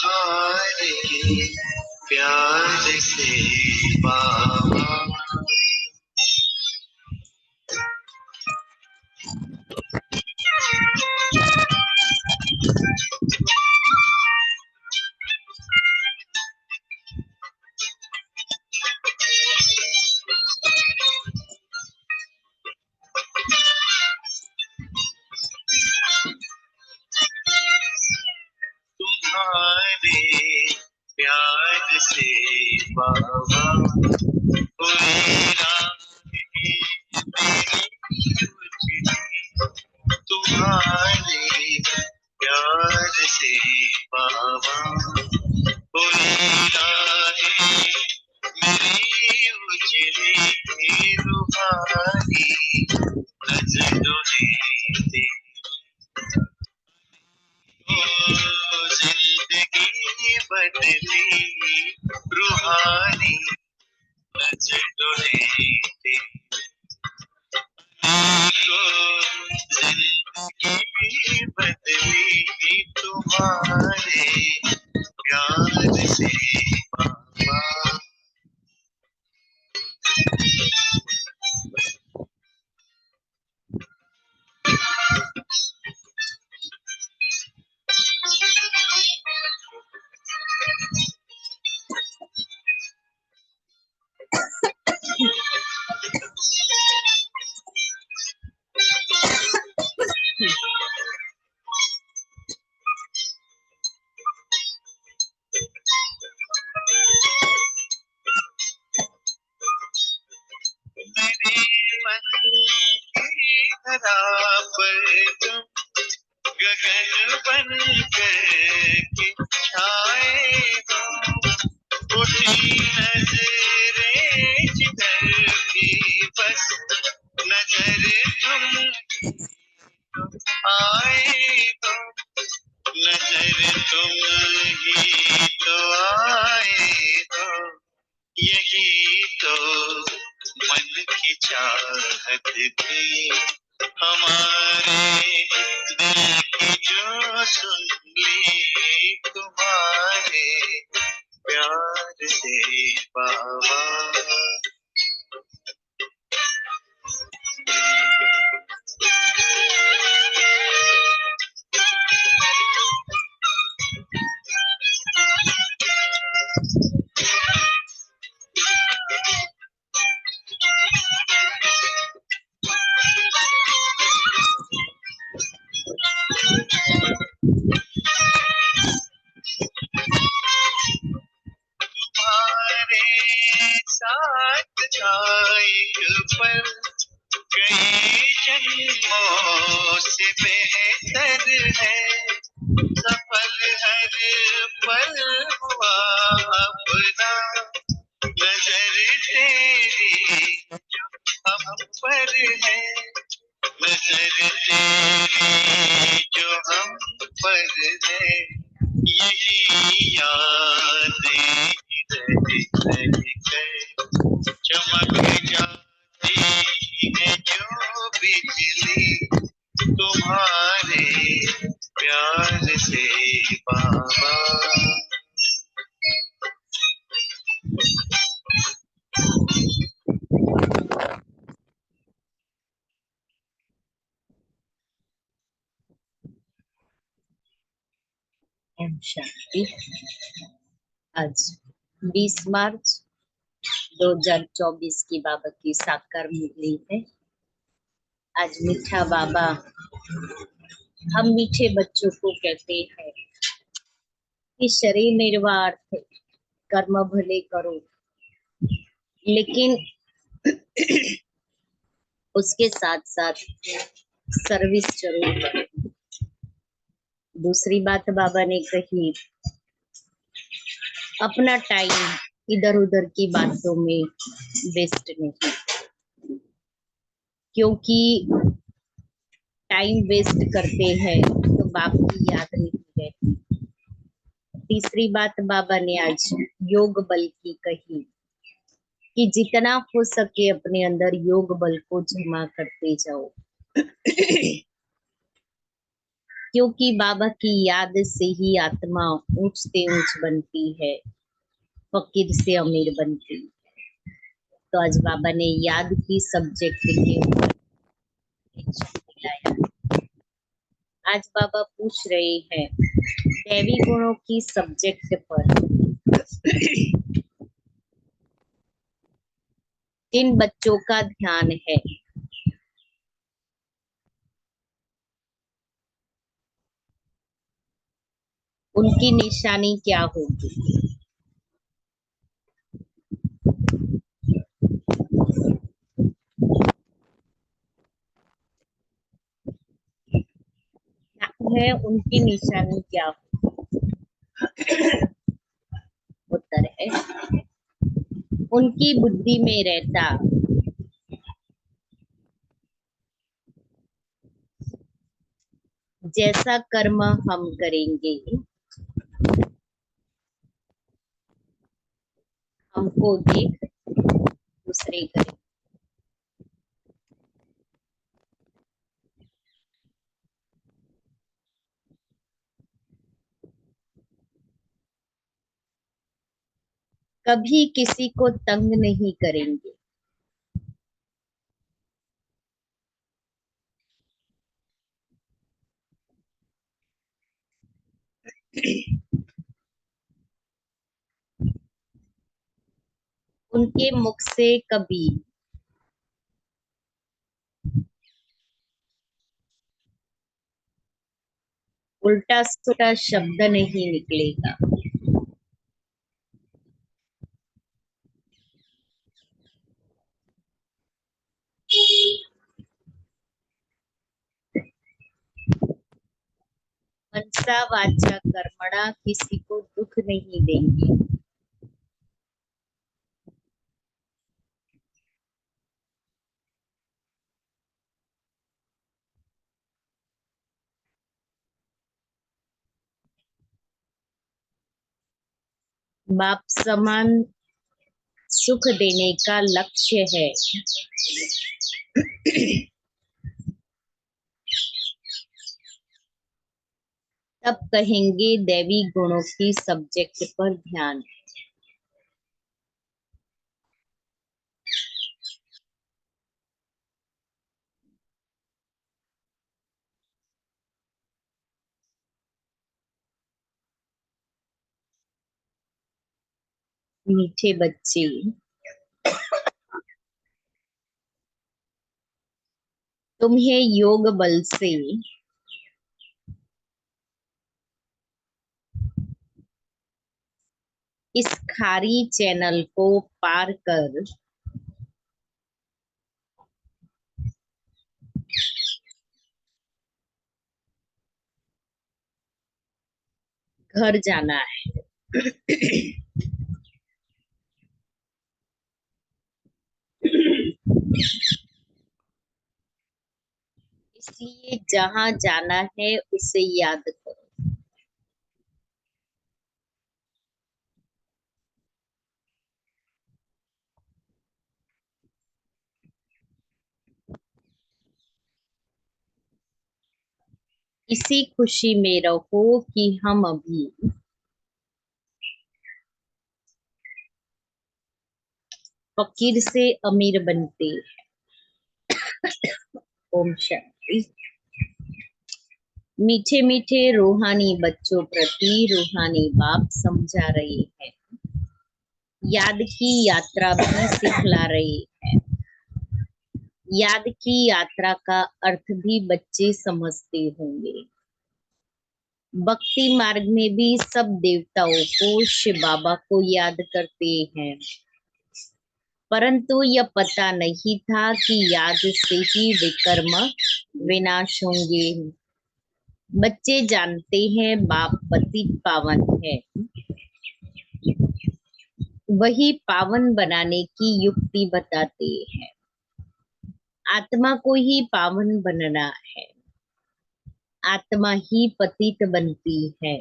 तुम्हारे प्यार से बाबा तुम्हारे प्यार से बाबा कोई राह तुम्हारे प्यार से बाबा कोई राह मेरी उजली रूहानी नजरों ने जिंदगी बदली रूहानी नजरों ने जिंदगी बदली तुम्हारे प्यार से बाबा धरा पर तुम गगन बन के छाए हो उठी नजरें जिधर की बस नजर तुम आए हो नजर तुम ही तो आए हो यही तो मन की चाहत थी हमारे दिल की जो सुन ली तुम्हारे प्यार से बाबा तुम्हारे साथ छाए पर कई जन्मों से बेहतर है सफल हर पल हुआ अपना नजर तेरी जो हम पर है नजर तेरी जो हम पर है यही यादें रह कर चमक जाती है जो बिजली तुम्हारे प्यार से बाबा ओम शांति। आज 20 मार्च 2024 की बाबा की साकार मुरली है। आज मीठा बाबा हम मीठे बच्चों को कहते हैं कि शरीर निर्वाह कर्म भले करो लेकिन उसके साथ साथ सर्विस जरूर करो। दूसरी बात बाबा ने कही अपना टाइम इधर उधर की बातों में वेस्ट नहीं, क्योंकि टाइम वेस्ट करते हैं तो बाप की याद नहीं रहती। तीसरी बात बाबा ने आज योग बल की कही कि जितना हो सके अपने अंदर योग बल को जमा करते जाओ। क्योंकि बाबा की याद से ही आत्मा ऊंच से ऊंच बनती है, फकीर से अमीर बनती है। तो आज बाबा ने याद की सब्जेक्ट के ऊपर लेक्चर दिलाया। आज बाबा पूछ रहे हैं दैवी गुणों की सब्जेक्ट पर जिन बच्चों का ध्यान है उनकी निशानी क्या होगी। है उनकी निशानी क्या होगी। उत्तर है उनकी बुद्धि में रहता जैसा कर्म हम करेंगे हमको देख दूसरे करें। कभी किसी को तंग नहीं करेंगे। उनके मुख से कभी उल्टा सुल्टा शब्द नहीं निकलेगा। मनसा वाचा कर्मणा किसी को दुख नहीं देंगे। बाप समान सुख देने का लक्ष्य है। तब कहेंगे दैवी गुणों की सब्जेक्ट पर ध्यान। मीठे बच्चे, तुम्हें योग बल से इस खारी चैनल को पार कर घर जाना है। इसलिए जहां जाना है उसे याद करो। इसी खुशी में रहो कि हम अभी फकीर से अमीर बनते। ओम शांति। मीठे मीठे रूहानी बच्चों प्रति रूहानी बाप समझा रहे हैं, याद की यात्रा भी सिखला रहे हैं। याद की यात्रा का अर्थ भी बच्चे समझते होंगे। भक्ति मार्ग में भी सब देवताओं को शिव बाबा को याद करते हैं, परंतु यह पता नहीं था कि याद से ही विकर्म विनाश होंगे। बच्चे जानते हैं बाप पतित पावन है, वही पावन बनाने की युक्ति बताते हैं। आत्मा को ही पावन बनना है, आत्मा ही पतित बनती है।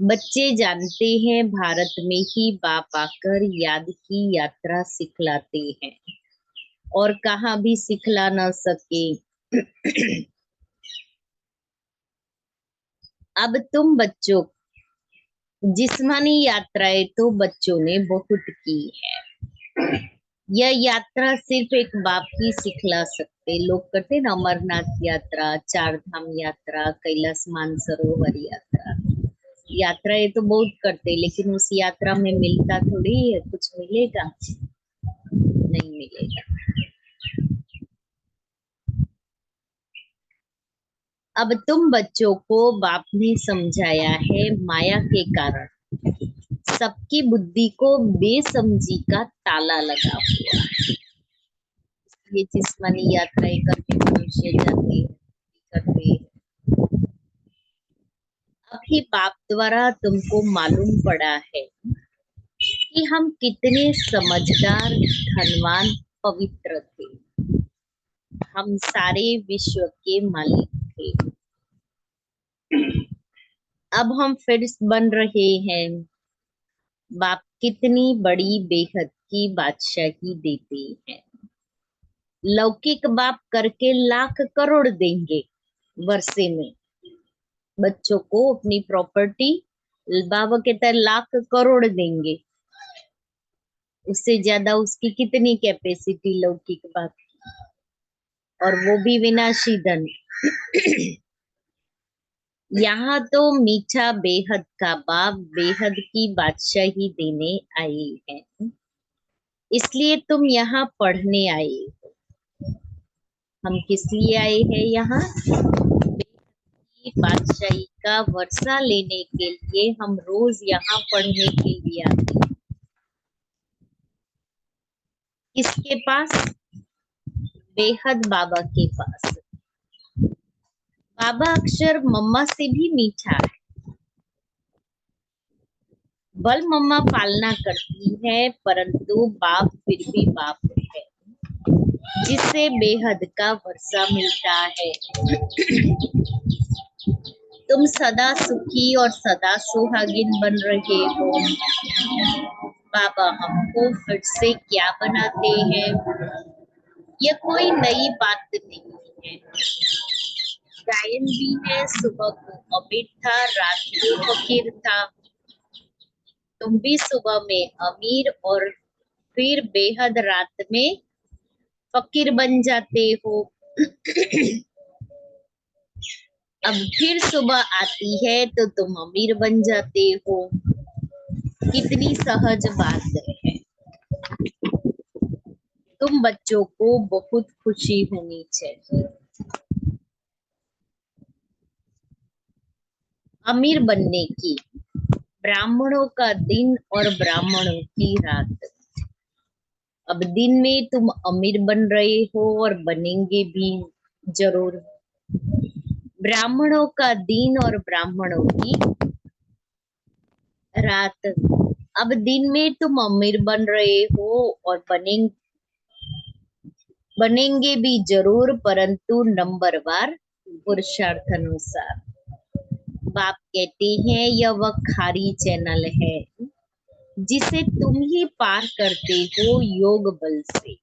बच्चे जानते हैं भारत में ही बाप आकर याद की यात्रा सिखलाते हैं और कहाँ भी सिखला न सके अब तुम बच्चों, जिस्मानी यात्राएं तो बच्चों ने बहुत की है। यह यात्रा सिर्फ एक बाप ही सिखला सकते। लोग करते ना अमरनाथ यात्रा, चार धाम यात्रा, कैलाश मानसरोवर यात्रा। यात्राएं तो बहुत करते, लेकिन उस यात्रा में मिलता थोड़ी है, कुछ मिलेगा? नहीं मिलेगा। अब तुम बच्चों को बाप ने समझाया है, माया के कारण सबकी बुद्धि को बेसमझी का ताला लगा हुआ। ये जिस्मानी यात्राएं करके मनुष्य जाते हैं, करते हैं। अभी बाप द्वारा तुमको मालूम पड़ा है कि हम कितने समझदार, धनवान, पवित्र थे। हम सारे विश्व के मालिक थे। अब हम फिर बन रहे हैं। बाप कितनी बड़ी बेहद की बादशाही देते हैं। लौकिक बाप करके लाख करोड़ देंगे वर्षे में बच्चों को अपनी प्रॉपर्टी। बाबा कहता है लाख करोड़ देंगे। उससे ज्यादा उसकी कितनी कैपेसिटी लौकिक बाप की, और वो भी विनाशी धन। यहाँ तो मीठा बेहद का बाप बेहद की बादशाही देने आए हैं। इसलिए तुम यहाँ पढ़ने आए हो। हम किस लिए आए हैं यहाँ? की बादशाही का वर्षा लेने के लिए हम रोज यहाँ पढ़ने के लिए आते हैं। किसके पास? बेहद बाबा के पास। बाबा अक्षर मम्मा से भी मीठा है। बल मम्मा पालना करती है, परंतु बाप फिर भी बाप है, जिससे बेहद का वर्षा मिलता है। तुम सदा सुखी और सदा सुहागिन बन रहे हो। बाबा हमको फिर से क्या बनाते हैं? यह कोई नई बात नहीं है। गायन भी है, सुबह को अमीर था, रात को फकीर था। तुम भी सुबह में अमीर और फिर बेहद रात में फकीर बन जाते हो। अब फिर सुबह आती है तो तुम अमीर बन जाते हो। कितनी सहज बात है। तुम बच्चों को बहुत खुशी होनी चाहिए। अमीर बनने की, ब्राह्मणों का दिन और ब्राह्मणों की रात। अब दिन में तुम अमीर बन रहे हो और बनेंगे भी जरूर। ब्राह्मणों का दिन और ब्राह्मणों की रात। अब दिन में तुम अमीर बन रहे हो और बनेंगे भी जरूर, परंतु नंबरवार पुरुषार्थ अनुसार। बाप कहते हैं यह वह खारी चैनल है जिसे तुम ही पार करते हो योग बल से।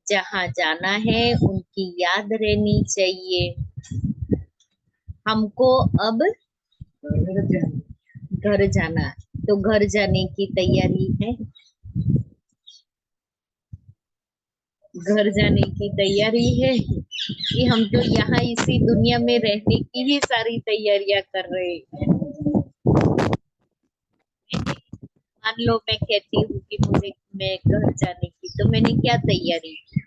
जहाँ जाना है उनकी याद रहनी चाहिए। हमको अब घर जाना, तो घर जाने की तैयारी है। घर जाने की तैयारी है कि हम तो यहाँ इसी दुनिया में रहने की ही सारी तैयारियां कर रहे हैं। मान लो मैं कहती हूँ कि मैं घर जाने की, तो मैंने क्या तैयारी की?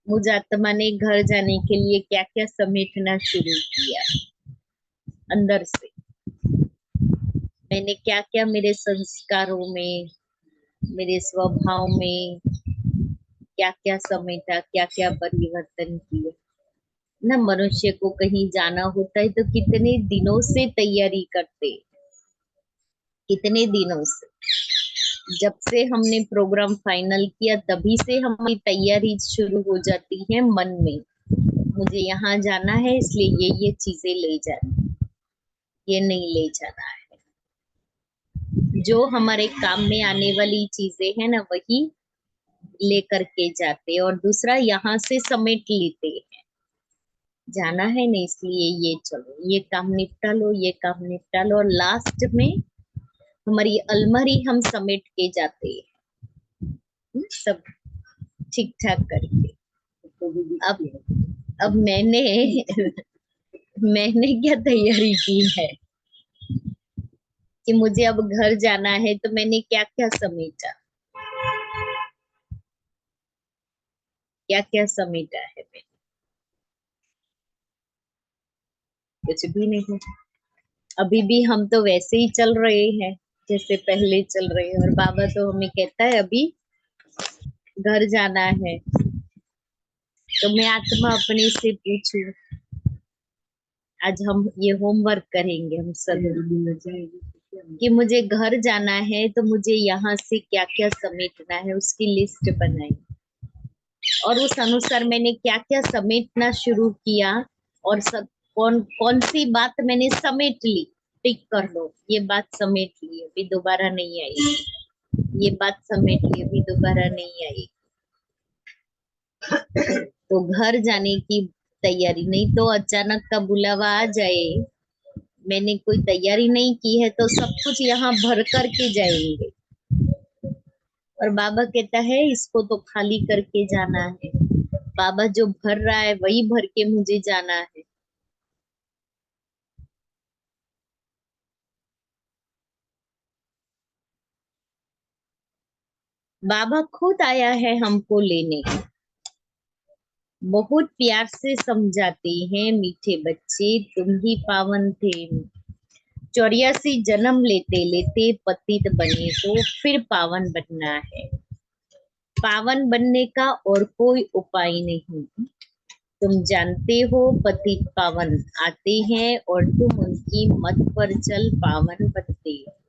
मुझ आत्मा ने घर जाने के लिए क्या क्या समेटना शुरू किया अंदर से। मैंने क्या क्या मेरे संस्कारों में, मेरे स्वभाव में क्या क्या समेटा, क्या क्या परिवर्तन किए ना। मनुष्य को कहीं जाना होता है तो कितने दिनों से तैयारी करते, कितने दिनों से। जब से हमने प्रोग्राम फाइनल किया तभी से हमारी तैयारी शुरू हो जाती है मन में। मुझे यहाँ जाना है, इसलिए ये चीजें ले जानी, ये नहीं ले जाना है। जो हमारे काम में आने वाली चीजें हैं ना, वही लेकर के जाते और दूसरा यहाँ से समेट लेते हैं। जाना है ना, इसलिए ये चलो ये काम निपटा लो, ये काम निपटा लो, और लास्ट में हमारी अलमारी हम समेट के जाते हैं। सब ठीक ठाक करके। अब अब मैंने क्या तैयारी की है कि मुझे अब घर जाना है, तो मैंने क्या क्या समेटा, क्या क्या समेटा है मैंने, कुछ भी नहीं। अभी भी हम तो वैसे ही चल रहे हैं जैसे पहले चल रहे हैं, और बाबा तो हमें कहता है अभी घर जाना है। तो मैं आत्मा अपने से पूछूं, आज हम ये होमवर्क करेंगे हम सब कि मुझे घर जाना है, तो मुझे यहाँ से क्या क्या समेटना है उसकी लिस्ट बनाई, और उस अनुसार मैंने क्या क्या समेटना शुरू किया, और सब कौन कौन सी बात मैंने समेट ली। टिक कर लो, ये बात समेट ली, अभी दोबारा नहीं आई, ये बात समेट ली, अभी दोबारा नहीं आई। तो घर जाने की तैयारी, नहीं तो अचानक का बुलावा आ जाए, मैंने कोई तैयारी नहीं की है तो सब कुछ यहाँ भर करके जाएंगे, और बाबा कहता है इसको तो खाली करके जाना है। बाबा जो भर रहा है वही भर के मुझे जाना है। बाबा खुद आया है हमको लेने, बहुत प्यार से समझाते हैं, मीठे बच्चे तुम ही पावन थे, 84 जन्म लेते लेते पतित बने तो फिर पावन बनना है, पावन बनने का और कोई उपाय नहीं, तुम जानते हो पतित पावन आते हैं और तुम उनकी मत पर चल पावन बनते हो।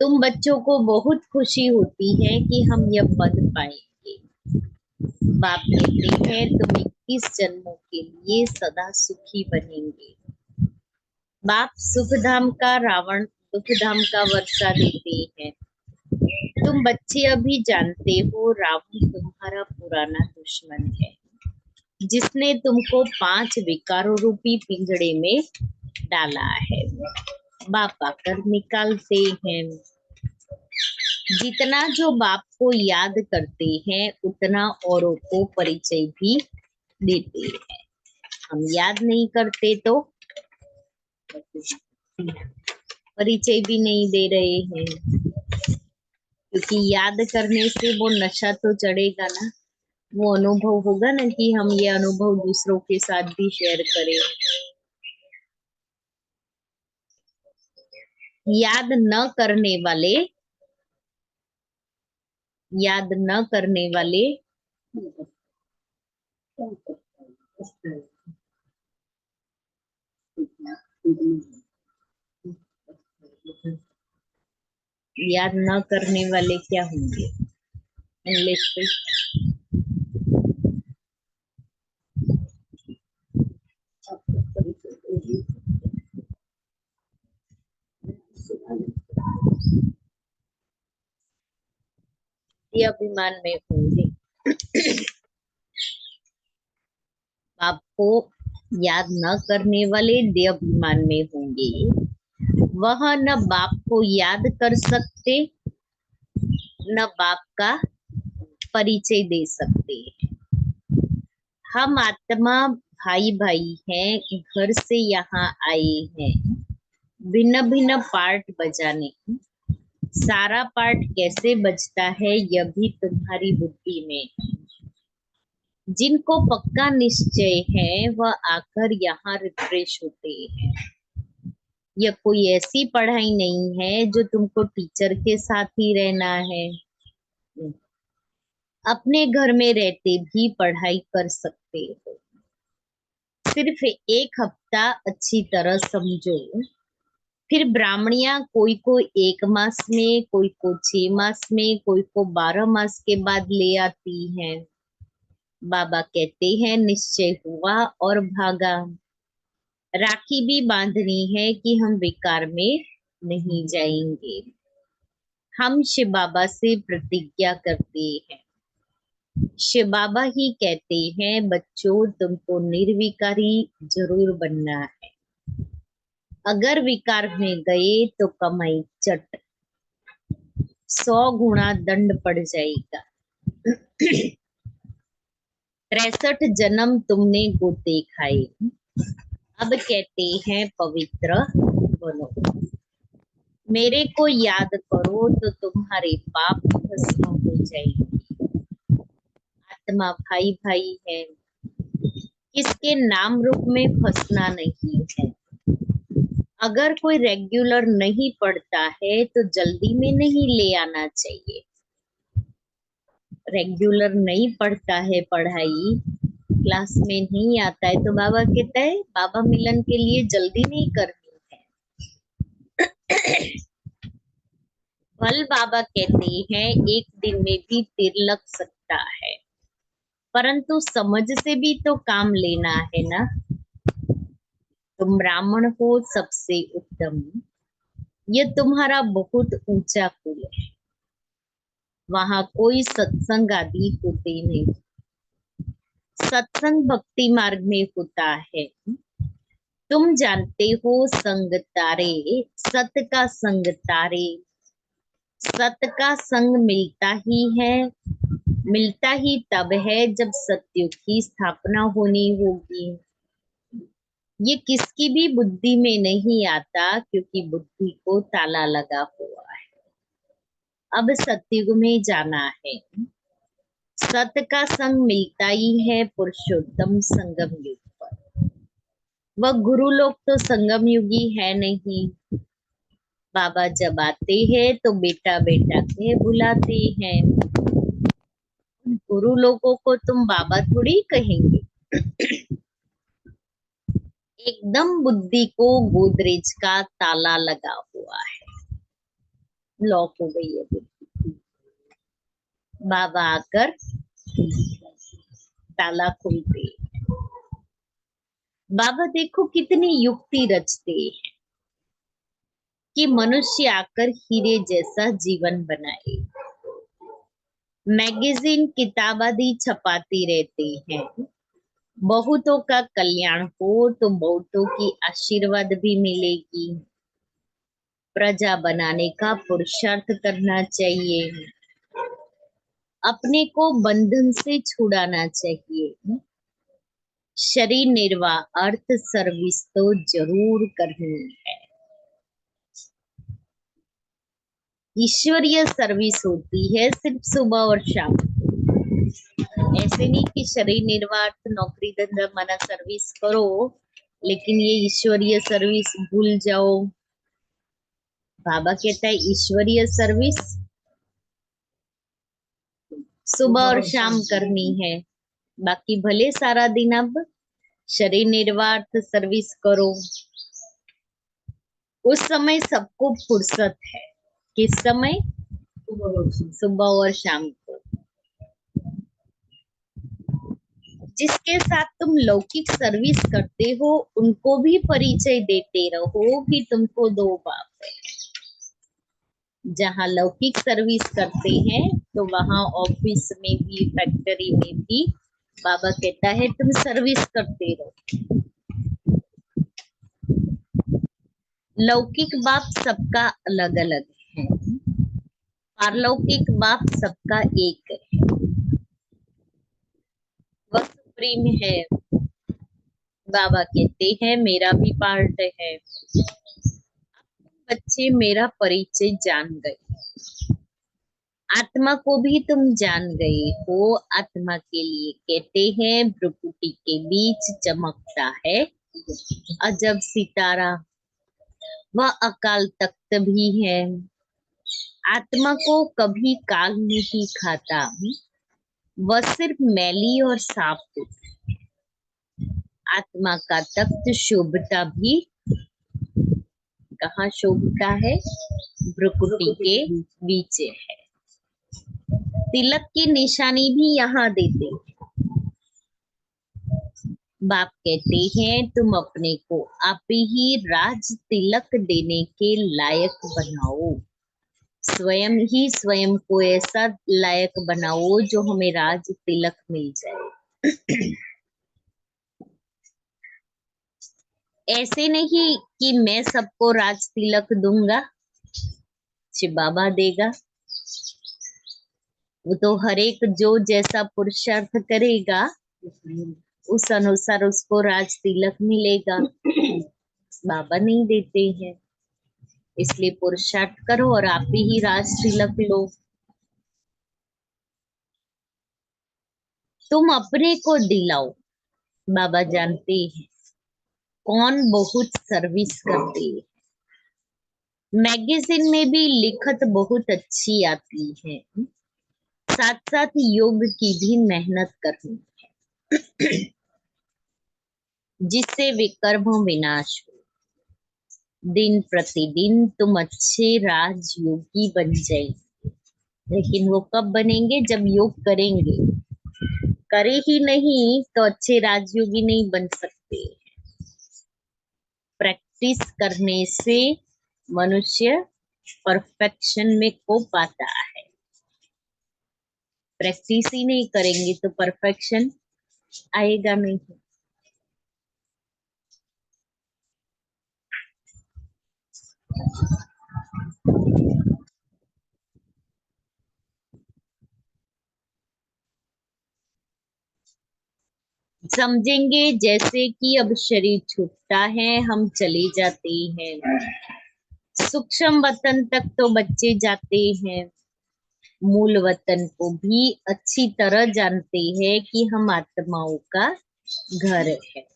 तुम बच्चों को बहुत खुशी होती है कि हम यह पद पाएंगे। बाप कहते हैं तुम 21 जन्मों के लिए सदा सुखी बनेंगे। बाप सुखधाम का रावण दुखधाम का वर्षा देते हैं। तुम बच्चे अभी जानते हो रावण तुम्हारा पुराना दुश्मन है, जिसने तुमको 5 विकारों रूपी पिंजड़े में डाला है। बाप आकर निकालते हैं। जितना जो बाप को याद करते हैं उतना औरों को परिचय भी देते हैं। हम याद नहीं करते तो परिचय भी नहीं दे रहे हैं, क्योंकि याद करने से वो नशा तो चढ़ेगा ना, वो अनुभव होगा ना कि हम ये अनुभव दूसरों के साथ भी शेयर करें। याद न करने वाले, याद न करने वाले याद न करने वाले क्या होंगे इंग्लिश पे? ये अभिमान में होंगे। आपको याद न करने वाले देहाभिमान में होंगे, वह न बाप को याद कर सकते, न बाप का परिचय दे सकते। हम आत्मा भाई भाई हैं, घर से यहाँ आए हैं भिन्न भिन्न पार्ट बजाने। सारा पार्ट कैसे बजता है यह भी तुम्हारी बुद्धि में। जिनको पक्का निश्चय है वह आकर यहाँ रिफ्रेश होते हैं। यह कोई ऐसी पढ़ाई नहीं है जो तुमको टीचर के साथ ही रहना है। अपने घर में रहते भी पढ़ाई कर सकते हो। सिर्फ एक हफ्ता अच्छी तरह समझो, फिर ब्राह्मणियां कोई को 1 मास में, कोई को 6 मास में, कोई को 12 मास के बाद ले आती हैं। बाबा कहते हैं निश्चय हुआ और भागा। राखी भी बांधनी है कि हम विकार में नहीं जाएंगे। हम शिव बाबा से प्रतिज्ञा करते हैं, शिव बाबा ही कहते हैं बच्चों तुमको निर्विकारी जरूर बनना है। अगर विकार में गए तो कमाई चट 100 गुना दंड पड़ जाएगा। 63 जन्म तुमने गोते खाए, अब कहते हैं पवित्र बनो। मेरे को याद करो तो तुम्हारे पाप भस्म हो जाएंगे। आत्मा भाई भाई है, किसके नाम रूप में फंसना नहीं है। अगर कोई रेगुलर नहीं पढ़ता है तो जल्दी में नहीं ले आना चाहिए। रेगुलर नहीं पढ़ता है, पढ़ाई क्लास में नहीं आता है तो बाबा कहता है बाबा मिलन के लिए जल्दी नहीं करनी है। फल बाबा कहते हैं एक दिन में भी तीर लग सकता है, परंतु समझ से भी तो काम लेना है ना। तुम ब्राह्मण हो सबसे उत्तम, ये तुम्हारा बहुत ऊंचा कुल है। वहां कोई सत्संग आदि होते नहीं। सत्संग भक्ति मार्ग में होता है। तुम जानते हो संग तारे, सत का संग तारे। सत का संग मिलता ही तब है जब सत्युग की स्थापना होनी होगी। ये किसकी भी बुद्धि में नहीं आता क्योंकि बुद्धि को ताला लगा हुआ है। अब सत्युग में जाना है। सत का संग मिलता ही है पुरुषोत्तम संगम युग पर। वह गुरु लोग तो संगम युगी है नहीं। बाबा जब आते हैं तो बेटा बेटा के बुलाते हैं। गुरु लोगों को तुम बाबा थोड़ी कहेंगे। एकदम बुद्धि को गोदरेज का ताला लगा हुआ है, लॉक हो गई है बुद्धि। बाबा आकर ताला खोलते हैं। बाबा देखो कितनी युक्ति रचते हैं कि मनुष्य आकर हीरे जैसा जीवन बनाए। मैगजीन किताब आदि छपाती रहती हैं। बहुतों का कल्याण हो तो बहुतों की आशीर्वाद भी मिलेगी। प्रजा बनाने का पुरुषार्थ करना चाहिए। अपने को बंधन से छुड़ाना चाहिए। शरीर निर्वाह अर्थ सर्विस तो जरूर करनी है। ईश्वरीय सर्विस होती है सिर्फ सुबह और शाम। ऐसे नहीं कि शरीर निर्वाह अर्थ नौकरी धंधा मना सर्विस करो, लेकिन ये ईश्वरीय सर्विस भूल जाओ। बाबा कहता है ईश्वरीय सर्विस सुबह और शाम करनी है। बाकी भले सारा दिन अब शरीर निर्वाह अर्थ सर्विस करो। उस समय सबको फुर्सत है। किस समय? सुबह और शाम को। जिसके साथ तुम लौकिक सर्विस करते हो उनको भी परिचय देते रहो कि तुमको दो बाप है। जहाँ लौकिक सर्विस करते हैं तो वहां ऑफिस में भी फैक्ट्री में भी बाबा कहता है तुम सर्विस करते रहो। लौकिक बाप सबका अलग अलग है, पारलौकिक बाप सबका एक है। वह सुप्रीम है। बाबा कहते हैं मेरा भी पार्ट है। बच्चे मेरा परिचय जान गए, आत्मा को भी तुम जान गए हो। आत्मा के लिए कहते हैं भ्रुकुटी के बीच चमकता है अजब सितारा, वह अकाल तख्त भी है। आत्मा को कभी काल नहीं खाता, वह सिर्फ मैली और साफ होती। आत्मा का तख्त शोभता भी कहाँ शोभता है? भ्रुकुटी के बीच है। तिलक की निशानी भी यहाँ देते हैं। बाप कहते हैं तुम अपने को आप ही राज तिलक देने के लायक बनाओ। स्वयं ही स्वयं को ऐसा लायक बनाओ जो हमें राज तिलक मिल जाए। ऐसे नहीं कि मैं सबको राज तिलक दूंगा, शिव बाबा देगा। वो तो हर एक जो जैसा पुरुषार्थ करेगा उस अनुसार उसको राज तिलक मिलेगा। बाबा नहीं देते हैं, इसलिए पुरुषार्थ करो और आप ही राज तिलक लो। तुम अपने को दिलाओ। बाबा जानते हैं कौन बहुत सर्विस करते हैं। मैगजीन में भी लिखत बहुत अच्छी आती है, साथ साथ योग की भी मेहनत करनी जिससे विकर्म विनाश हो। दिन प्रतिदिन तुम अच्छे राजयोगी बन जाएंगे। लेकिन वो कब बनेंगे? जब योग करेंगे। करे ही नहीं तो अच्छे राजयोगी नहीं बन सकते। प्रैक्टिस करने से मनुष्य परफेक्शन में को पाता है। प्रैक्टिस ही नहीं करेंगे तो परफेक्शन आएगा नहीं। समझेंगे जैसे कि अब शरीर छूटता है, हम चले जाते हैं। सूक्ष्म वतन तक तो बच्चे जाते हैं, मूल वतन को भी अच्छी तरह जानते हैं कि हम आत्माओं का घर है।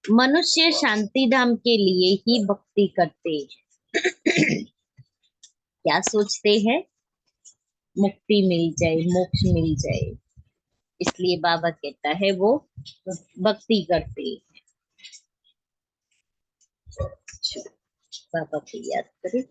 मनुष्य शांति धाम के लिए ही भक्ति करते हैं। क्या सोचते हैं? मुक्ति मिल जाए, मोक्ष मिल जाए। इसलिए बाबा कहता है वो भक्ति करते हैं। बाबा को याद करें।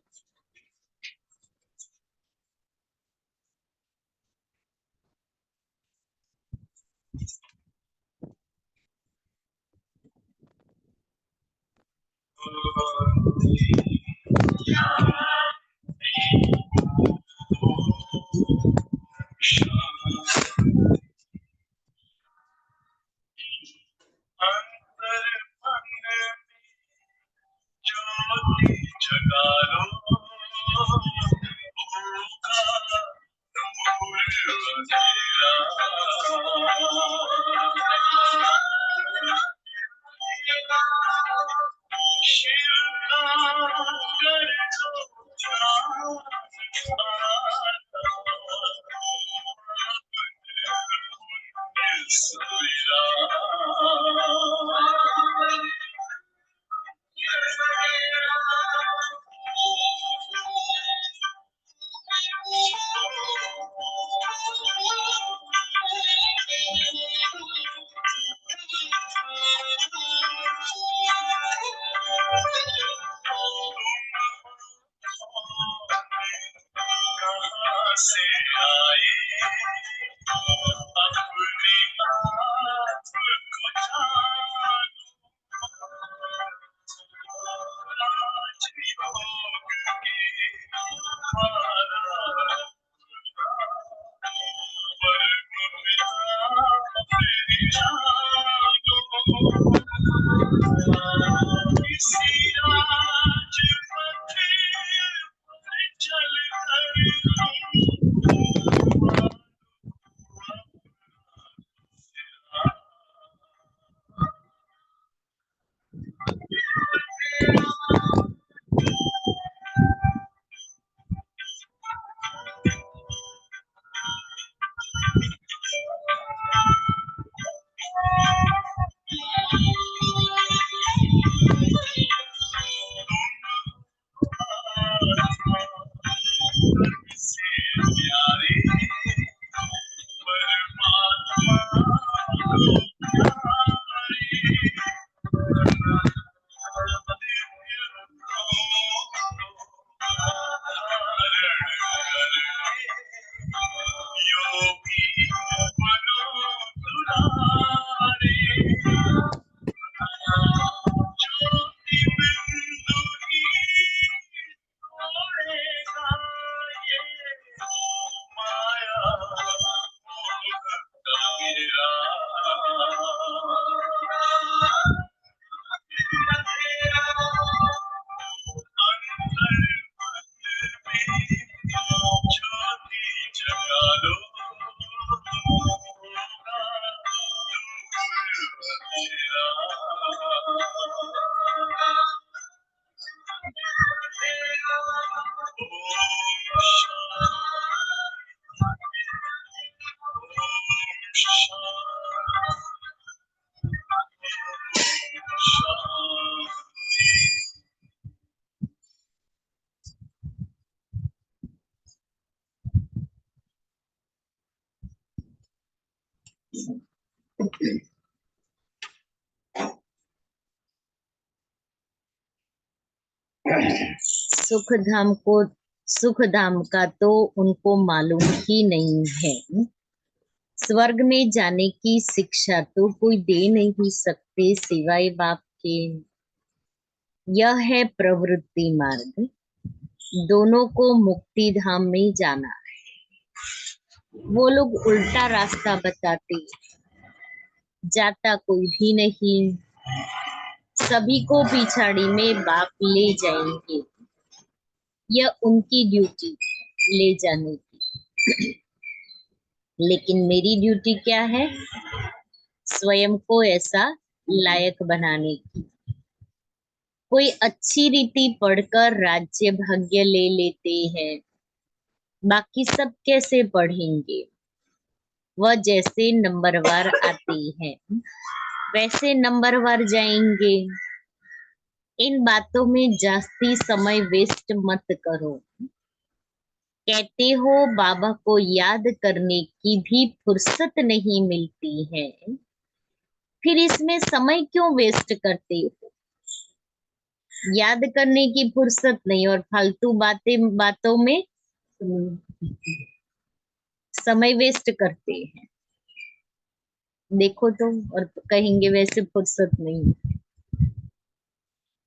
अंतर मन में ज्योति जगा लो, होगा दूर अंधेरा। शिव का कर दो ध्यान, कहाँ से आए अपने आप को जानो। राज योग के द्वारा परम पिता जानो। इसी राज पथे पर चल कर से प्यारे परमात्मा को योगी बनो दुलारे। सुख धाम को, सुख धाम का तो उनको मालूम ही नहीं है। स्वर्ग में जाने की शिक्षा तो कोई दे नहीं सकते सिवाय बाप के। यह है प्रवृत्ति मार्ग, दोनों को मुक्ति धाम में जाना। वो लोग उल्टा रास्ता बताते, जाता कोई भी नहीं, सभी को पिछाड़ी में बाप ले जाएंगे। यह उनकी ड्यूटी ले जाने की। लेकिन मेरी ड्यूटी क्या है? स्वयं को ऐसा लायक बनाने की। कोई अच्छी रीति पढ़कर राज्य भाग्य ले लेते हैं, बाकी सब कैसे पढ़ेंगे? वह जैसे नंबरवार आते हैं वैसे नंबरवार जाएंगे। इन बातों में जास्ती समय वेस्ट मत करो। कहते हो बाबा को याद करने की भी फुर्सत नहीं मिलती है, फिर इसमें समय क्यों वेस्ट करते हो? याद करने की फुर्सत नहीं और फालतू बातों में समय वेस्ट करते हैं। देखो तो, और कहेंगे वैसे फुर्सत नहीं।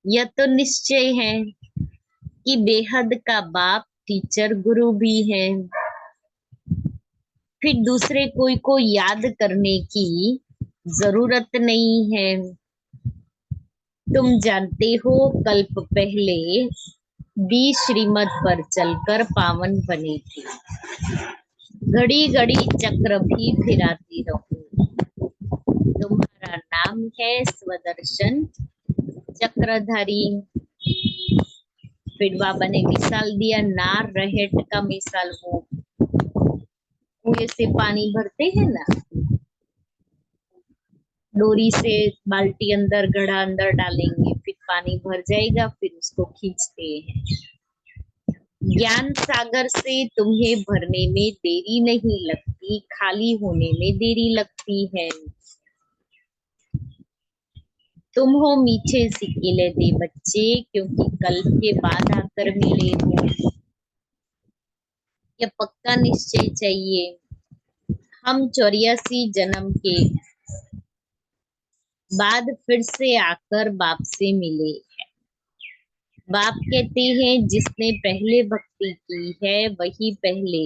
यह तो निश्चय है कि बेहद का बाप टीचर गुरु भी है, फिर दूसरे कोई को याद करने की जरूरत नहीं है। तुम जानते हो कल्प पहले भी श्रीमत पर चलकर पावन बने थे। घड़ी घड़ी चक्र भी फिराती रहो। तुम्हारा नाम है स्वदर्शन चक्रधारी। फिर बाबा ने मिसाल दिया, नार रहेट का मिसाल, वो कुएं से पानी भरते हैं ना, डोरी से बाल्टी अंदर घड़ा अंदर डालेंगे, फिर पानी भर जाएगा, फिर उसको खींचते हैं। ज्ञान सागर से तुम्हें भरने में देरी नहीं लगती, खाली होने में देरी लगती है। तुम हो मीठे सिकीले दे बच्चे, क्योंकि कल के बाद आकर मिले हो। यह पक्का निश्चय चाहिए। हम 84 जन्म के बाद फिर से आकर बाप से मिले। बाप कहते हैं जिसने पहले भक्ति की है वही पहले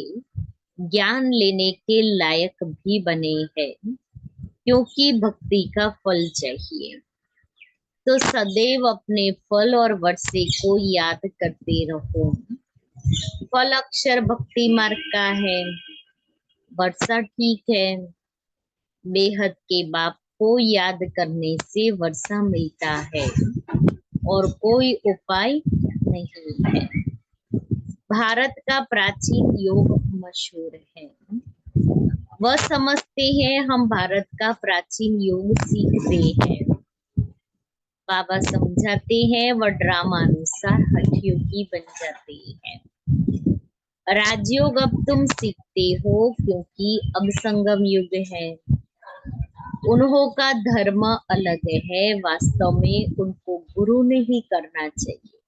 ज्ञान लेने के लायक भी बने हैं, क्योंकि भक्ति का फल चाहिए। तो सदैव अपने फल और वर्षे को याद करते रहो। फल अक्षर भक्ति मार्ग का है, वर्षा ठीक है। बेहद के बाप को याद करने से वर्षा मिलता है और कोई उपाय नहीं है। भारत का प्राचीन योग मशहूर है। वह समझते हैं हम भारत का प्राचीन योग सीखते हैं। बाबा समझाते हैं वह ड्रामा अनुसार हठयोगी बन जाते हैं। राजयोग अब तुम सीखते हो, क्योंकि अब संगम युग है। उन्हों का धर्म अलग है, वास्तव में उनको गुरु नहीं करना चाहिए,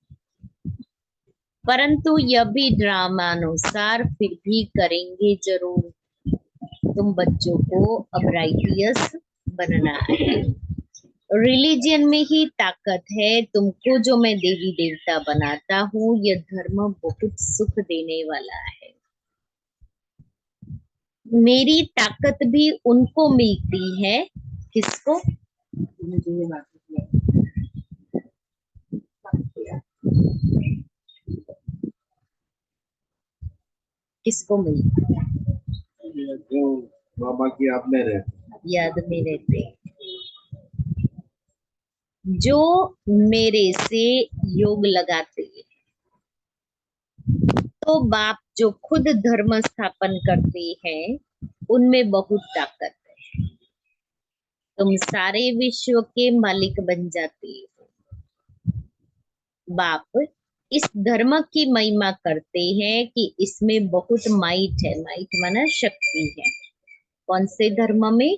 परंतु यह भी ड्रामानुसार फिर भी करेंगे जरूर। तुम बच्चों को अब राइटियस बनना है। रिलीजियन में ही ताकत है। तुमको जो मैं देवी देवता बनाता हूँ, यह धर्म बहुत सुख देने वाला है। मेरी ताकत भी उनको मिलती है। किसको? किसको मिलती है? जो बाबा की आप में रहते, याद में रहते, जो मेरे से योग लगाते हैं। तो बाप जो खुद धर्म स्थापन करते हैं, उनमें बहुत ताकत है। तुम सारे विश्व के मालिक बन जाते हो। बाप इस धर्म की महिमा करते हैं कि इसमें बहुत माइट है। माइट माना शक्ति है। कौन से धर्म में?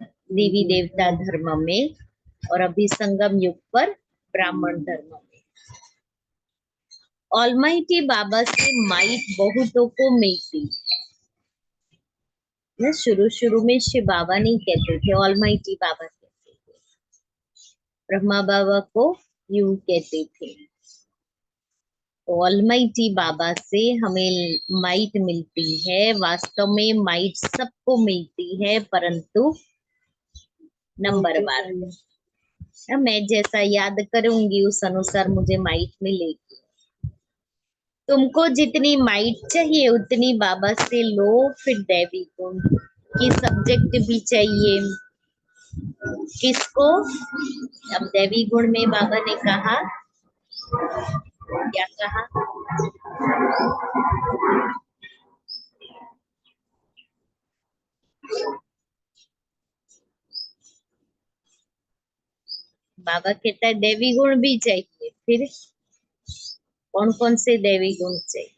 देवी देवता धर्म में, और अभी संगम युग पर ब्राह्मण धर्म में। ऑलमाइटी बाबा से माइट बहुतों को मिलती है। शुरू शुरू में शिव बाबा नहीं कहते थे, ऑलमाइटी बाबा कहते थे। ब्रह्मा बाबा को यूं कहते थे। ऑलमाइटी बाबा से हमें माइट मिलती है। वास्तव में माइट सबको मिलती है, परंतु नंबर वार। मैं जैसा याद करूंगी उस अनुसार मुझे माइट मिलेगी। तुमको जितनी माइट चाहिए उतनी बाबा से लो। फिर दैवी गुण की सब्जेक्ट भी चाहिए किसको। अब दैवी गुण में बाबा ने कहा, क्या कहा, बाबा कहता है दैवी गुण भी चाहिए। फिर कौन कौन से दैवी गुण चाहिए?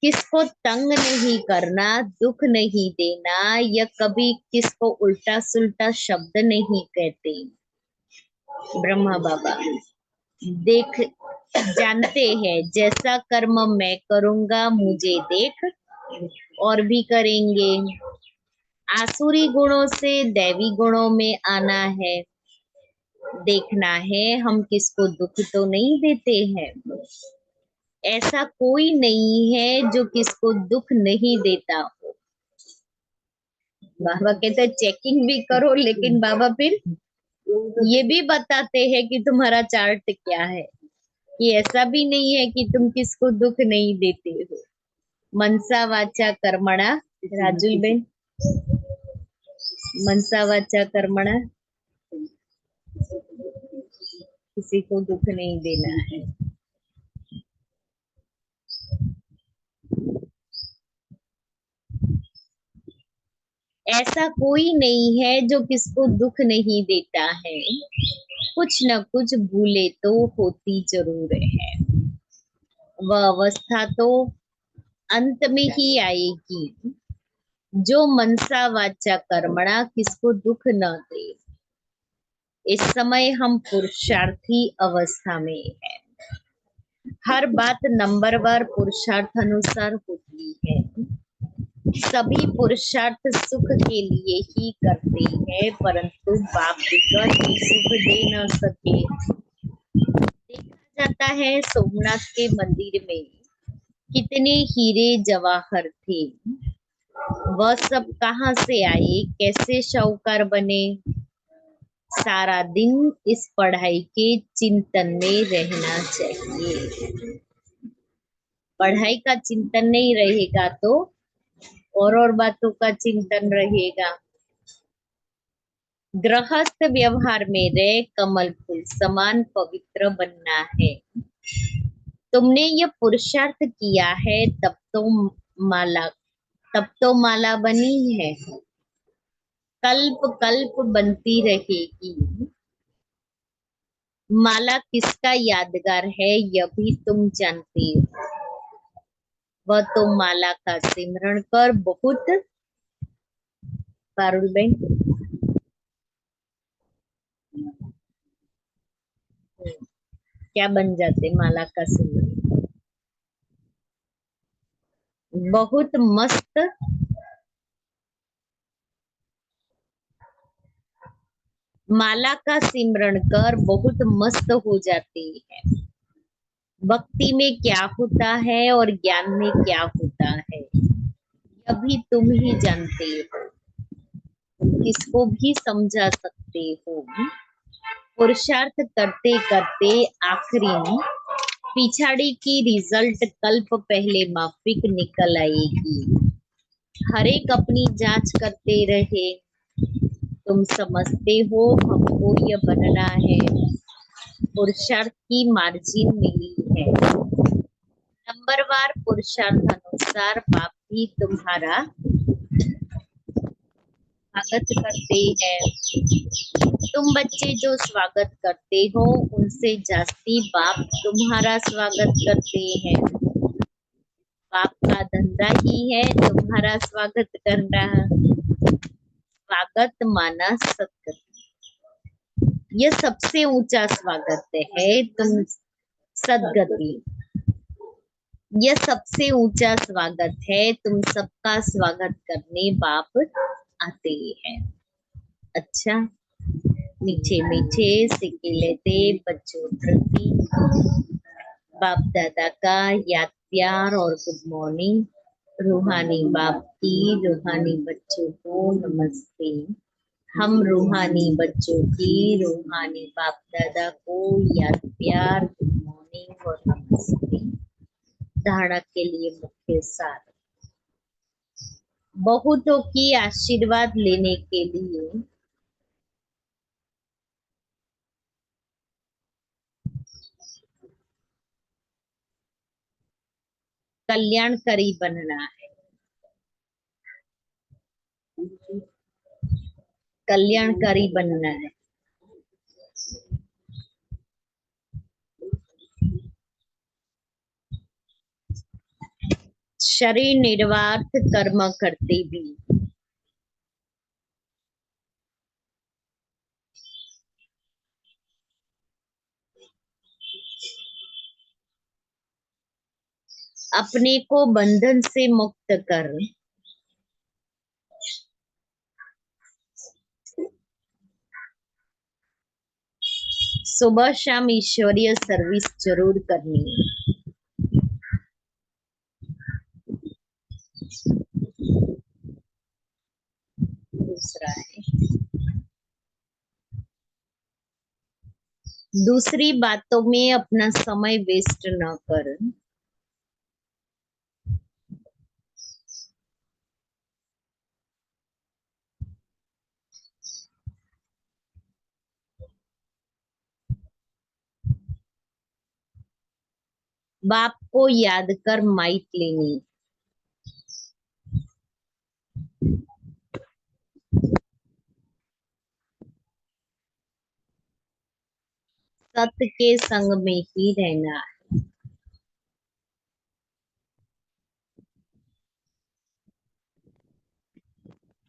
किसको तंग नहीं करना, दुख नहीं देना, या कभी किसको उल्टा सुल्टा शब्द नहीं कहते। ब्रह्मा बाबा देख जानते हैं जैसा कर्म मैं करूंगा मुझे देख और भी करेंगे। आसुरी गुणों से दैवी गुणों में आना है। देखना है हम किसको दुख तो नहीं देते हैं। ऐसा कोई नहीं है जो किसको दुख नहीं देता हो। बाबा कहते चेकिंग भी करो, लेकिन बाबा फिर ये भी बताते हैं कि तुम्हारा चार्ट क्या है, कि ऐसा भी नहीं है कि तुम किसको दुख नहीं देते हो। मनसा वाचा कर्मणा, राजुल बेन, मनसा वाचा कर्मणा, किसी को दुख नहीं देना है। ऐसा कोई नहीं है जो किसको दुख नहीं देता है। कुछ न कुछ भूले तो होती जरूर है। वह अवस्था तो अंत में ही आएगी जो मनसा वाचा कर्मणा किसको दुख न दे। इस समय हम पुरुषार्थी अवस्था में है। हर बात नंबरवार पुरुषार्थ अनुसार होती है। सभी पुरुषार्थ सुख के लिए ही करते हैं, परंतु बाप बिगड़ के सुख दे न सके। देखा जाता है सोमनाथ के मंदिर में कितने हीरे जवाहर थे। वह सब कहाँ से आए, कैसे शाहूकार बने। सारा दिन इस पढ़ाई के चिंतन में रहना चाहिए। पढ़ाई का चिंतन नहीं रहेगा तो और बातों का चिंतन रहेगा। गृहस्थ व्यवहार में रह कमल फूल समान पवित्र बनना है। तुमने ये पुरुषार्थ किया है तब तो माला बनी है। कल्प कल्प बनती रहेगी। माला किसका यादगार है यह भी तुम जानते हो। वह तो माला का सिमरण कर बहुत पारुल बेन क्या बन जाते माला का सिमरन। बहुत मस्त माला का सिमरण कर बहुत मस्त हो जाते हैं। भक्ति में क्या होता है और ज्ञान में क्या होता है यह भी तुम ही जानते हो। किसको भी समझा सकते हो। पुरुषार्थ करते करते आखिरी पिछाड़ी की रिजल्ट कल्प पहले माफिक निकल आएगी। हर एक अपनी जांच करते रहे। तुम समझते हो हमको यह बनना है। पुरुषार्थ की मार्जिन मिली है। नंबरवार पुरुषार्थ अनुसार बाप भी तुम्हारा स्वागत करते हैं। तुम बच्चे जो स्वागत करते हो उनसे जास्ती बाप तुम्हारा स्वागत करते हैं। बाप का धंधा ही है तुम्हारा स्वागत करना। स्वागत माना सत्कृति। यह सबसे ऊंचा स्वागत है। तुम सदगति। यह सबसे ऊंचा स्वागत है। तुम सबका स्वागत करने बाप आते हैं। अच्छा, मीठे मीठे सिक्के लेते बच्चों प्रति बाप दादा का याद प्यार और गुड मॉर्निंग। रूहानी बाप की रूहानी बच्चों को नमस्ते। हम रूहानी बच्चों की रूहानी बाप दादा को याद प्यार गुड मॉर्निंग और नमस्ते। धारणा के लिए मुख्य सार। बहुतों की आशीर्वाद लेने के लिए कल्याणकारी बनना है। कल्याणकारी बनना है। शरीर निर्वार्थ कर्म करते भी अपने को बंधन से मुक्त कर सुबह शाम ईश्वरीय सर्विस जरूर करनी है। दूसरा है, दूसरी बातों में अपना समय वेस्ट न कर बाप को याद कर माइट लेनी। सत्य के संग में ही रहना है।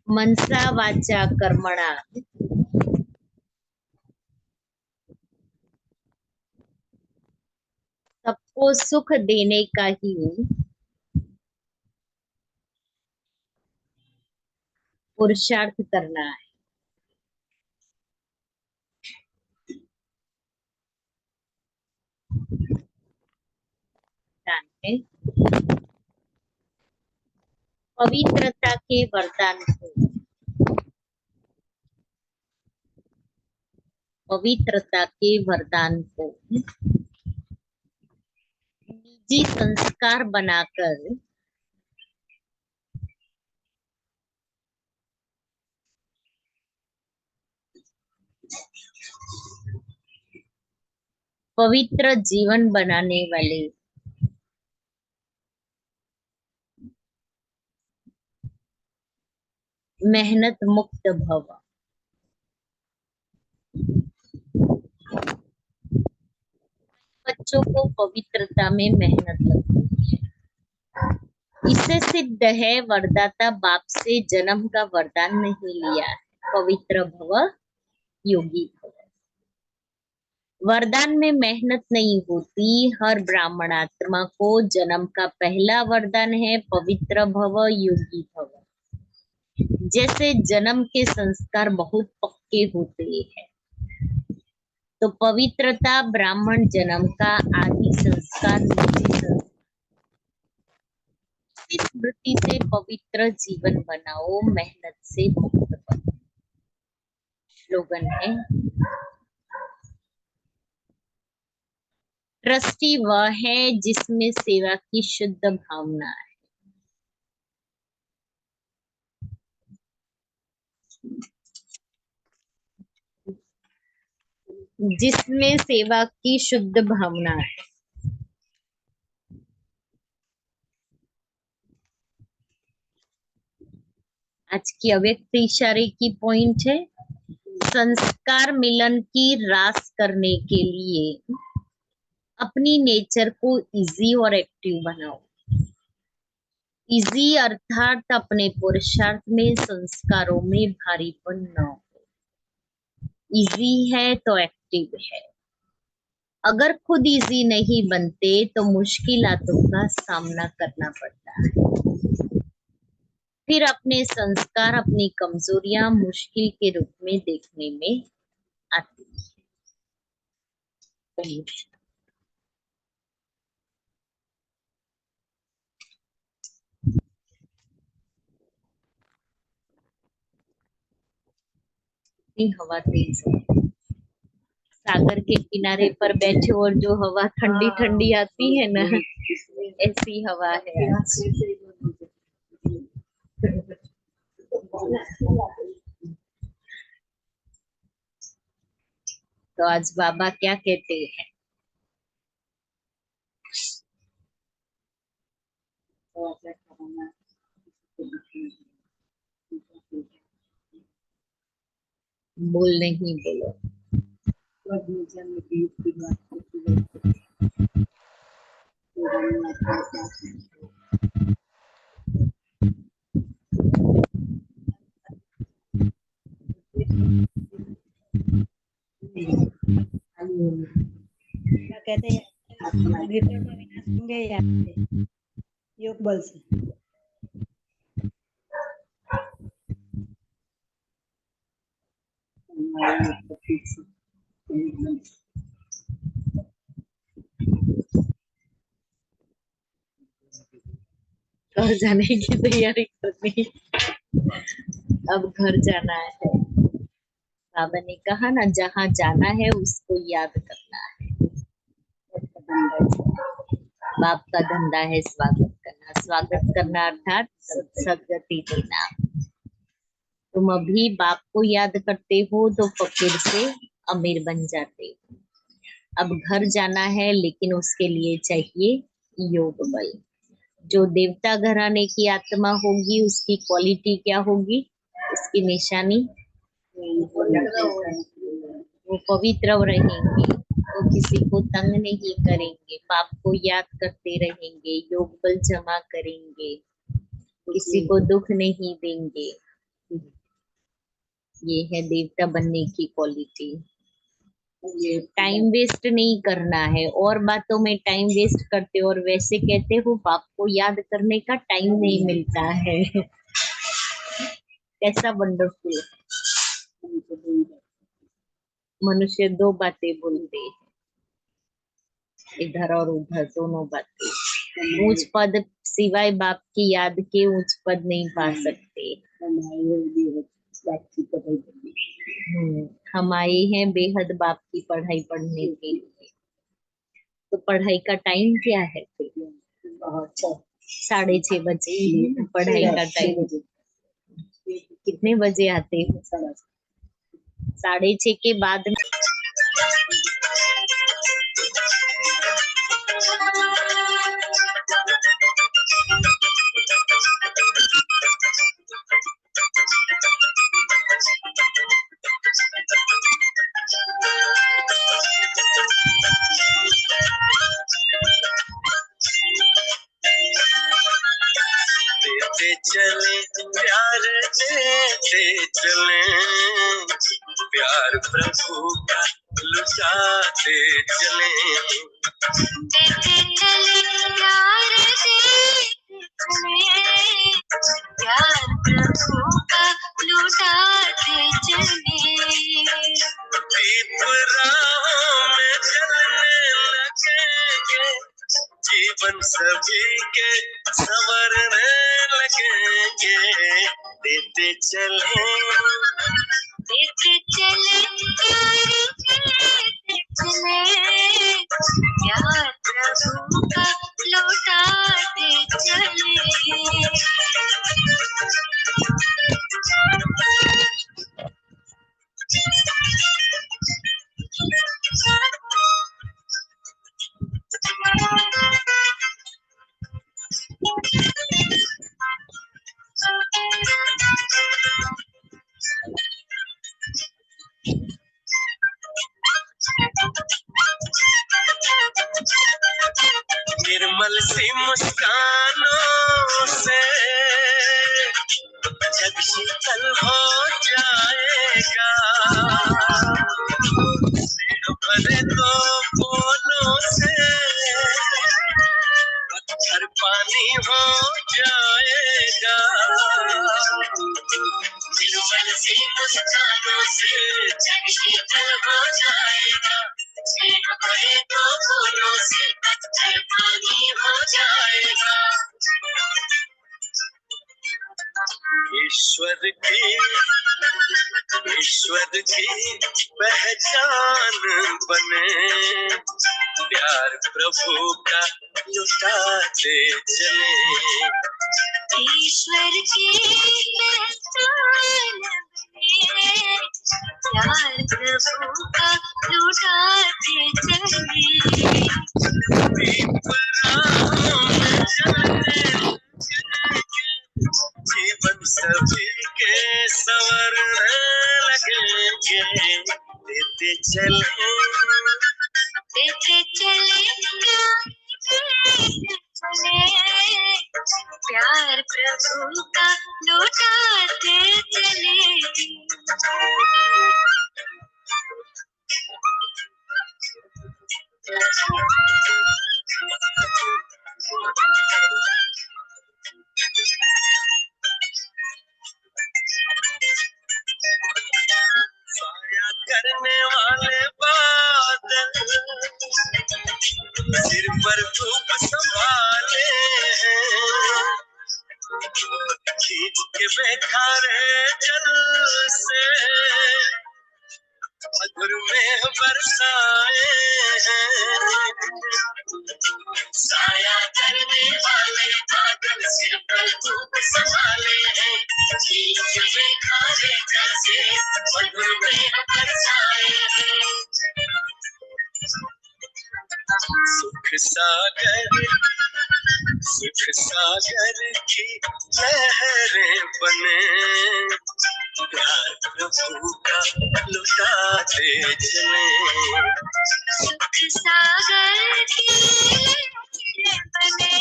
मनसा वाचा कर्मणा सबको सुख देने का ही पुरुषार्थ करना है। पवित्रता के वरदान को पवित्रता के वरदान को निजी संस्कार बनाकर पवित्र जीवन बनाने वाले मेहनत मुक्त भव। बच्चों को पवित्रता में मेहनत लगती है। इससे सिद्ध है वरदाता बाप से जन्म का वरदान नहीं लिया है। पवित्र भव योगी भव। वरदान में मेहनत नहीं होती। हर ब्राह्मणात्मा को जन्म का पहला वरदान है पवित्र भव योगी भव। जैसे जन्म के संस्कार बहुत पक्के होते हैं तो पवित्रता ब्राह्मण जन्म का आदि संस्कार निजी संस्कार। इस स्मृति से पवित्र जीवन बनाओ, मेहनत से मुक्त बनो। स्लोगन है, ट्रस्टी वह है जिसमें सेवा की शुद्ध भावना है। जिसमें सेवा की शुद्ध भावना है। आज की अव्यक्त इशारे की पॉइंट है, संस्कार मिलन की रास करने के लिए अपनी नेचर को इजी और एक्टिव बनाओ। इजी अर्थात अपने पुरुषार्थ में, संस्कारों में भारीपन न हो। इजी है तो एक्टिव है। अगर खुद इजी नहीं बनते तो मुश्किलातों का सामना करना पड़ता है। फिर अपने संस्कार, अपनी कमजोरियां मुश्किल के रूप में देखने में आती है। हवा तेज है, सागर के किनारे पर बैठे और जो हवा ठंडी ठंडी आती है ना, ऐसी हवा है आज। तो आज बाबा क्या कहते हैं? बोल नहीं बोलो। क्या कहते हैं, भीतर का विनाश होंगे या योग बल से। घर जाने की तैयारी करनी, अब घर जाना है। बाबा ने कहा ना, जहाँ जाना है उसको याद करना है। बाप का धंधा है स्वागत करना। स्वागत करना अर्थात सदगति देना। तुम अभी बाप को याद करते हो तो फकीर से अमीर बन जाते हो। अब घर जाना है, लेकिन उसके लिए चाहिए योग बल। जो देवता घराने की आत्मा होगी, उसकी क्वालिटी क्या होगी? उसकी निशानी, वो पवित्र रहेंगे, वो किसी को तंग नहीं करेंगे, पाप को याद करते रहेंगे, योग बल जमा करेंगे, किसी को दुख नहीं देंगे। ये है देवता बनने की क्वालिटी। ये टाइम वेस्ट नहीं करना है। और बातों में टाइम वेस्ट करते और वैसे कहते हो बाप को याद करने का टाइम नहीं मिलता है। कैसा वंडरफुल। मनुष्य दो बातें बोलते हैं, इधर और उधर, दोनों बातें। ऊंच पद सिवाय बाप की याद के ऊंच पद नहीं पा सकते। हम आए हैं बेहद बाप की पढ़ाई पढ़ने के लिए। तो पढ़ाई का टाइम क्या है फिर? 6:30 बजे पढ़ाई का टाइम। कितने बजे आते हो? 6:30 के बाद में देते चले प्यार, देते चले प्यार प्रभु का लुटाते चले। देते चले प्यार, देते चले प्यार प्रभु का लुटाते चले। दीप राहों में जलने लगेंगे, जीवन सभी के संवरने लगेंगे। देते चले प्यार, देते चले प्यार प्रभु का लौटाते चले। निर्मल सी मुस्कानों से जग शीतल हो जाएगा। स्नेह भरे दो बोलों से पत्थर पानी हो जाएगा। निर्मल सी मुस्कानों से जग शीतल हो जाएगा। स्नेह भरे दो बोलों से पत्थर पानी हो जाएगा। ईश्वर की पहचान बने, प्यार प्रभु का लुटाते चले। ईश्वर की पहचान बने, प्यार प्रभु का लुटाते चले। दीप राहों में जलने जीवन सभी के संवरने लगेंगे। देते चले प्यार प्रभु का लुटाते चले। साया करने वाले बादल सिर पर धूप संभाले हैं। खींच के बेखारे जल से मधुर में बरसाए हैं। साया करने वाले बादल सिर पर धूप संभाले हैं। खींच के बेखारे जल से मधुर में बरसाए हैं। सुख सागर की लहरें बने, प्यार प्रभु का लुटाते चले। सुख सागर की लहरें बने,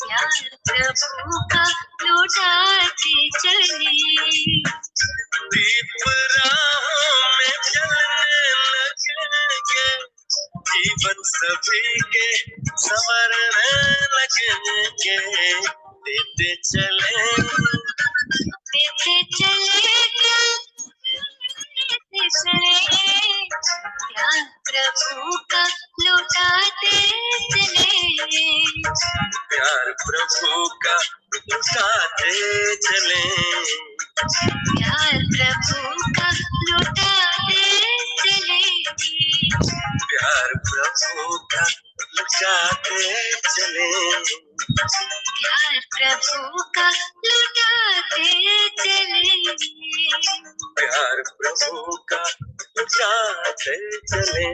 प्यार प्रभु का लुटाते चले। दीप राहों में जलने लगेंगे, जीवन सभी के संवरने लगेंगे। देते चले प्यार प्रभु का लुटाते चले। प्यार प्रभु का लुटाते चले। प्यार प्रभु का लुटाते चले। प्यार प्रभु का लुटाते चले। प्यार प्रभु का लुटाते चले। प्यार प्रभु का लुटाते चले।